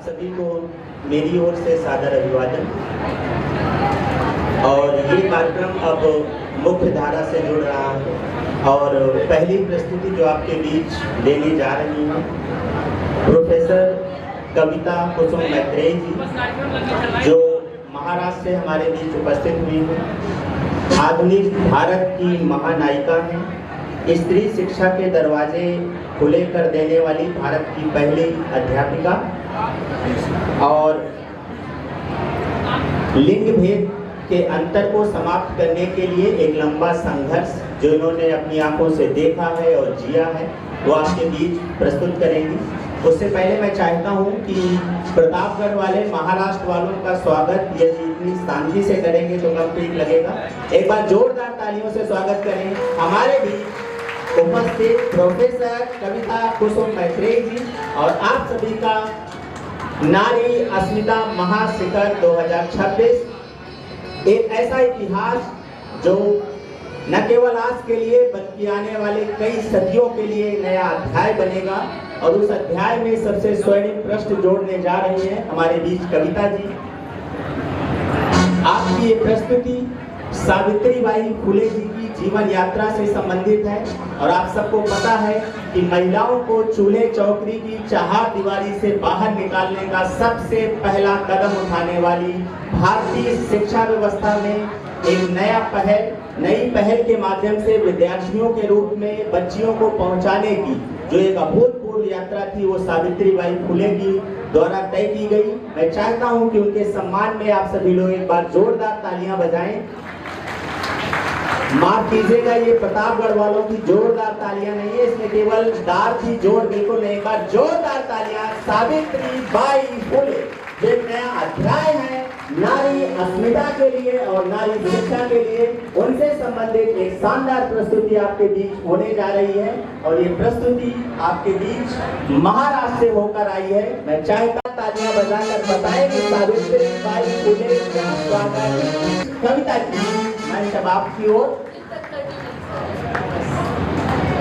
सभी को मेरी ओर से सादर अभिवादन। और ये कार्यक्रम अब मुख्य धारा से जुड़ रहा है और पहली प्रस्तुति जो आपके बीच लेने जा रही है प्रोफेसर कविता कुसुम मैत्रेयी जी, जो महाराष्ट्र से हमारे बीच उपस्थित हुई है। आधुनिक भारत की महानायिका हैं, स्त्री शिक्षा के दरवाजे खुले कर देने वाली भारत की पहली अध्यापिका और लिंग भेद के अंतर को समाप्त करने के लिए एक लंबा संघर्ष जो इन्होंने अपनी आंखों से देखा है और जिया है वो आपके बीच प्रस्तुत करेंगी। उससे पहले मैं चाहता हूं कि प्रतापगढ़ वाले महाराष्ट्र वालों का स्वागत यदि इतनी शांति से करेंगे तो कब ठीक लगेगा। एक बार जोरदार तालियों से स्वागत करें हमारे बीच उपस्थित प्रोफेसर कविता कुसुम मैत्रेयी जी और आप सभी का नारी अस्मिता महाशिखर 2026, एक ऐसा इतिहास जो न केवल आज के लिए बल्कि आने वाले कई सदियों के लिए नया अध्याय बनेगा। और उस अध्याय में सबसे स्वर्णिम पृष्ठ जोड़ने जा रही हैं हमारे बीच कविता जी। आपकी ये प्रस्तुति सावित्रीबाई फुले जी की जीवन यात्रा से संबंधित है और आप सबको पता है कि महिलाओं को चूल्हे चौकड़ी की चारदीवारी से बाहर निकालने का सबसे पहला कदम उठाने वाली भारतीय शिक्षा व्यवस्था में एक नई पहल के माध्यम से विद्यार्थियों के रूप में बच्चियों को पहुंचाने की जो एक अभूतपूर्व यात्रा थी वो सावित्रीबाई फुले की द्वारा तय की गई। मैं चाहता हूं कि उनके सम्मान में आप सभी लोग एक बार जोरदार तालियां बजाएं। माफ कीजिएगा, ये प्रतापगढ़ वालों की जोरदार तालियां नहीं है, इसमें केवल दार की जोर बिल्कुल नहीं। एक बार जोरदार तालियां सावित्रीबाई फुले, जो एक नया अध्याय है नारी अस्मिता के लिए और नारी शिक्षा के लिए, उनसे संबंधित एक शानदार प्रस्तुति आपके बीच होने जा रही है। और ये प्रस्तुति आपके बीच महाराष्ट्र से होकर आई है। मैं चाहता तालियां बजाकर बताएं कि सावित्रीबाई फुले का स्वागत। कविता जी, मैं सब आपकी ओर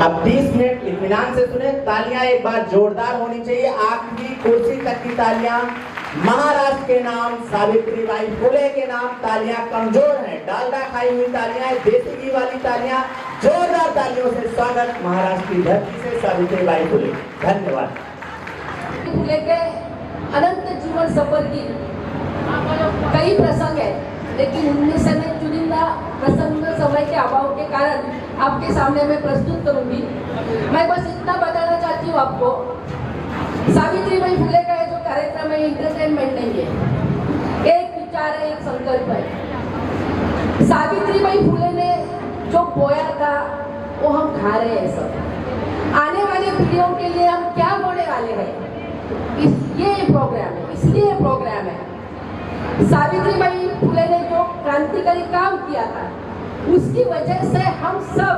अब 20 मिनट इत्मीनान से सुने। तालियां एक बार जोरदार होनी चाहिए, आखिरी कुर्सी तक की तालियां। महाराष्ट्र के नाम सावित्रीबाई फुले के नाम तालियां कमजोर हैं, डालडा खाई हुई तालियां, देसी घी वाली तालियां। जोरदार तालियों से स्वागत महाराष्ट्र की धरती से सावित्रीबाई फुले। धन्यवाद। फुले के अनंत जीवन सफर की कई प्रसंग है, लेकिन उनमें से मैं चुनिंदा प्रसंग समय के अभाव के कारण आपके सामने मैं प्रस्तुत करूंगी। मैं बस इतना बताना चाहती हूँ आपको, सावित्रीबाई फुले का जो कार्यक्रम है एंटरटेनमेंट नहीं है, एक विचार है, एक संकल्प है। सावित्रीबाई फुले ने जो बोया था वो हम खा रहे हैं सब। आने वाली पीढ़ियों के लिए हम क्या बोने वाले हैं, ये प्रोग्राम है, इसलिए प्रोग्राम है। सावित्रीबाई फुले ने जो क्रांतिकारी काम किया था उसकी वजह से हम सब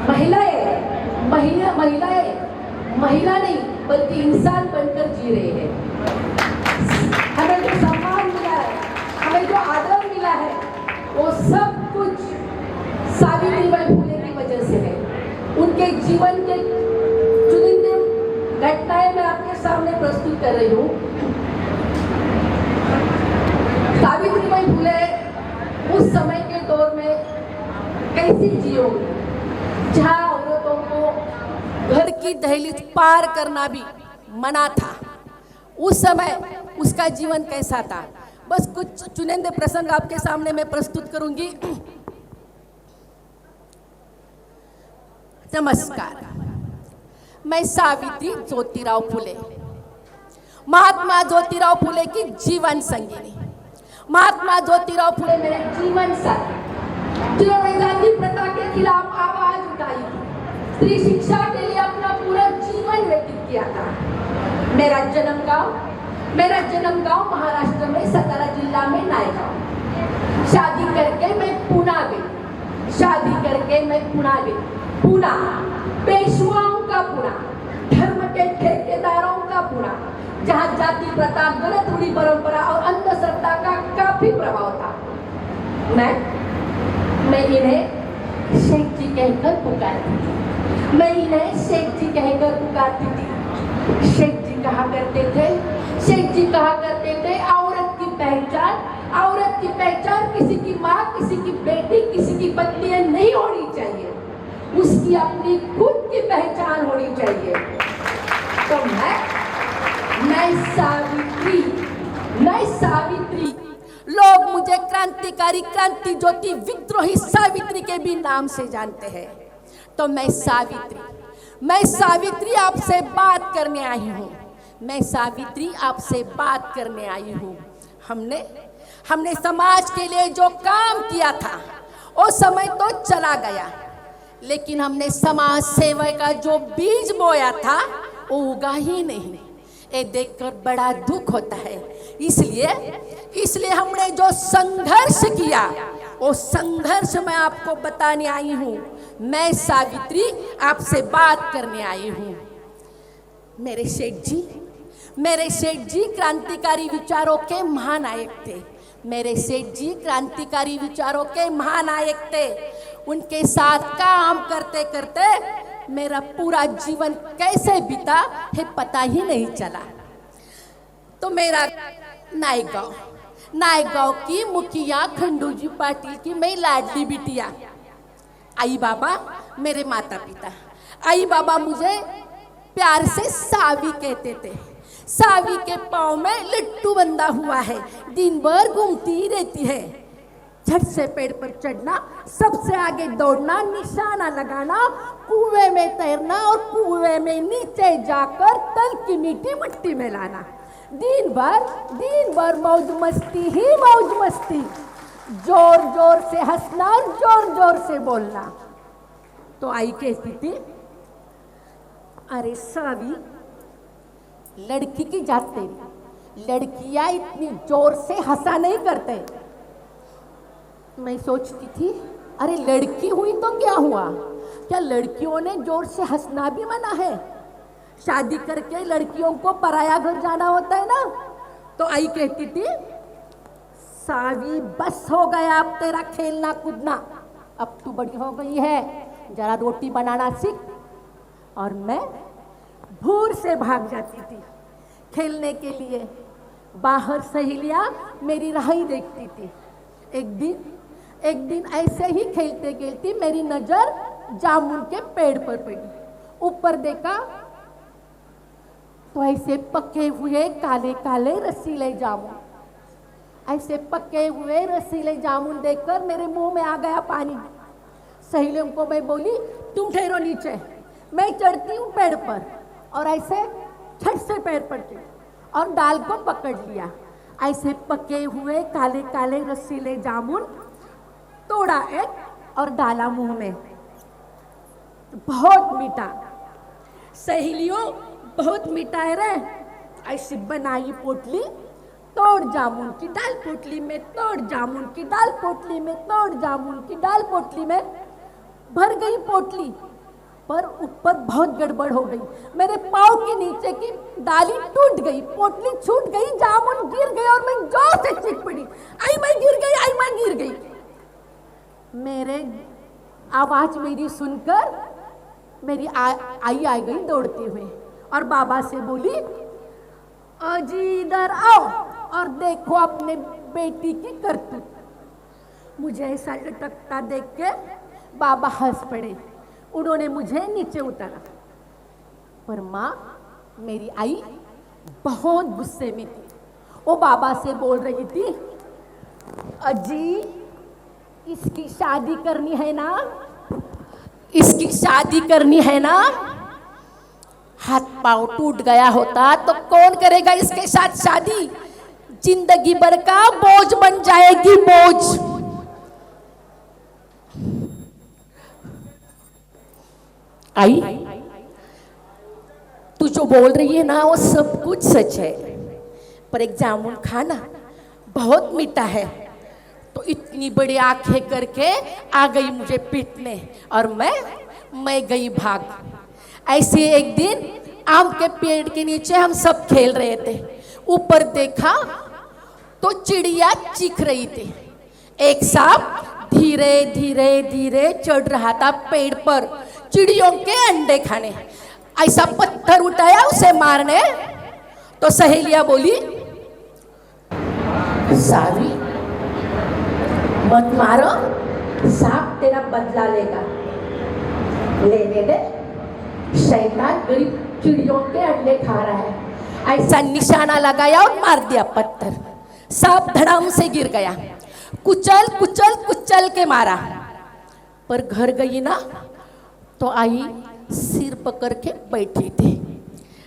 महिला नहीं बल्कि इंसान बनकर जी रहे हैं। हमें जो सम्मान मिला है, हमें जो आदर मिला है, वो सब कुछ सावित्रीबाई फुले की वजह से है। उनके जीवन के चुनिंदे घटनाएं मैं आपके सामने प्रस्तुत कर रही हूँ। सावित्रीबाई फुले उस समय के दौर में कैसी जी होंगी जहाँ औरतों को घर की दहलीज पार करना भी मना था। उस समय उसका जीवन कैसा था, बस कुछ चुनिंदे प्रसंग आपके सामने मैं प्रस्तुत करूंगी। नमस्कार, मैं सावित्री ज्योतिराव फुले, महात्मा ज्योतिराव फुले की जीवन संगिनी। महात्मा ज्योतिराव फुले मेरे जीवन साथी, जिन्होंने जाति प्रथा के खिलाफ आवाज उठाई थी, स्त्री शिक्षा के लिए अपना पूरा जीवन व्यतीत किया था। मेरा जन्म गांव महाराष्ट्र में सातारा जिला में नायगांव। शादी करके मैं पुणे गई। पुणे पेशवाओं का पुणे, धर्म के ठेकेदारों का पुणे, जहाँ जाति प्रथा, गलत रूढ़ी परंपरा और अंधश्रद्धा का काफी प्रभाव था। मैं इन्हें शेख जी कहकर पुकारती थी। शेख जी कहा करते थे, शेठ जी कहा करते थे औरत की पहचान किसी की माँ, किसी की बेटी, किसी की पत्नी नहीं होनी चाहिए, उसकी अपनी खुद की पहचान होनी चाहिए। तो मैं सावित्री, लोग मुझे क्रांतिकारी, क्रांति ज्योति, विद्रोही सावित्री के भी नाम से जानते हैं। तो मैं सावित्री आपसे बात करने आई हूँ। मैं सावित्री आपसे बात करने आई हूँ। हमने समाज के लिए जो काम किया था वो समय तो चला गया, लेकिन हमने समाज सेवा का जो बीज बोया था वो उगा ही नहीं। ये देखकर बड़ा दुख होता है। इसलिए हमने जो संघर्ष किया वो संघर्ष मैं आपको बताने आई हूँ। मैं सावित्री आपसे बात करने आई हूँ। मेरे सेठ जी क्रांतिकारी विचारों के महानायक थे। मेरे सेठ जी क्रांतिकारी विचारों के महानायक थे। उनके साथ काम करते करते मेरा पूरा जीवन कैसे बीता है पता ही नहीं चला। तो मेरा नायक गांव की मुखिया खंडूजी पाटिल की मैं लाडली बिटिया। आई बाबा मेरे माता पिता, आई बाबा मुझे प्यार से सावी कहते थे। सावी के पाँव में लट्टू बंधा हुआ है, दिन भर घूमती ही रहती है। झट से पेड़ पर चढ़ना, सबसे आगे दौड़ना, निशाना लगाना, कुएं में तैरना और कुएं में नीचे जाकर तल की मीठी मिट्टी में लाना। दिन भर मौज मस्ती ही मौज मस्ती, जोर जोर से हंसना और जोर जोर से बोलना। तो आई कहती थी, अरे सावी लड़की की जात तेरी, लड़कियां इतनी जोर से हंसा नहीं करते। मैं सोचती थी अरे लड़की हुई तो क्या हुआ, क्या लड़कियों ने जोर से हंसना भी मना है? शादी करके लड़कियों को पराया घर जाना होता है ना। तो आई कहती थी, सावी बस हो गया अब तेरा खेलना कूदना, अब तू बड़ी हो गई है, जरा रोटी बनाना सीख। और मैं भूर से भाग जाती थी खेलने के लिए। बाहर सहेलियां मेरी राह ही देखती थी। एक दिन ऐसे ही खेलते खेलते मेरी नजर जामुन के पेड़ पर पड़ी। ऊपर देखा तो ऐसे पके हुए काले काले रसीले जामुन, ऐसे पके हुए रसीले जामुन देखकर मेरे मुंह में आ गया पानी। सहेलियों को मैं बोली, तुम ठहरो नीचे, मैं चढ़ती हूँ पेड़ पर। और ऐसे झट से पेड़ पर चढ़ी और डाल को पकड़ लिया। ऐसे पके हुए काले काले रसीले जामुन तोड़ा एक और डाला मुंह में। बहुत मीठा, सहेलियों बहुत मीठा है रे। ऐसी बनाई पोटली, तोड़ जामुन की डाल पोटली में, तोड़ जामुन की डाल पोटली में, तोड़ जामुन की डाल पोटली में। भर गई पोटली, पर ऊपर बहुत गड़बड़ हो गई। मेरे पाँव के नीचे की डाली टूट गई, पोटली छूट गई, जामुन गिर गई और मैं जोर से चीख पड़ी, आई मैं गिर गई, आई मैं गिर गई। मेरे आवाज मेरी सुनकर मेरी आई आ गई दौड़ते हुए और बाबा से बोली, अजी इधर आओ और देखो अपने बेटी की करतूत। मुझे ऐसा लटकता देख के बाबा हंस पड़े। उन्होंने मुझे नीचे उतारा। पर माँ मेरी आई बहुत गुस्से में थी। वो बाबा से बोल रही थी, अजी इसकी शादी करनी है ना, इसकी शादी करनी है ना। हाथ पांव टूट गया होता तो कौन करेगा इसके साथ शादी, जिंदगी भर का बोझ बन जाएगी, बोझ। आई तू जो बोल रही है ना वो सब कुछ सच है, पर एक जामुन खाना बहुत मीठा है। तो इतनी बड़ी आंखें करके आ गई मुझे पीटने और मैं गई भाग। ऐसे एक दिन आम के पेड़ के नीचे हम सब खेल रहे थे। ऊपर देखा तो चिड़िया चीख रही थी। एक सांप धीरे धीरे धीरे चढ़ रहा था पेड़ पर चिड़ियों के अंडे खाने। ऐसा पत्थर उठाया उसे मारने तो सहेलियां बोली, सावी मत मारो, सांप तेरा बदला लेगा। लेने दे, शैतान गरीब चिड़ियों के अंडे खा रहा है। ऐसा निशाना लगाया और मार दिया पत्थर। सांप धड़ाम से गिर गया। कुचल कुचल कुचल के मारा, पर घर गई ना तो आई सिर पकड़ के बैठी थी।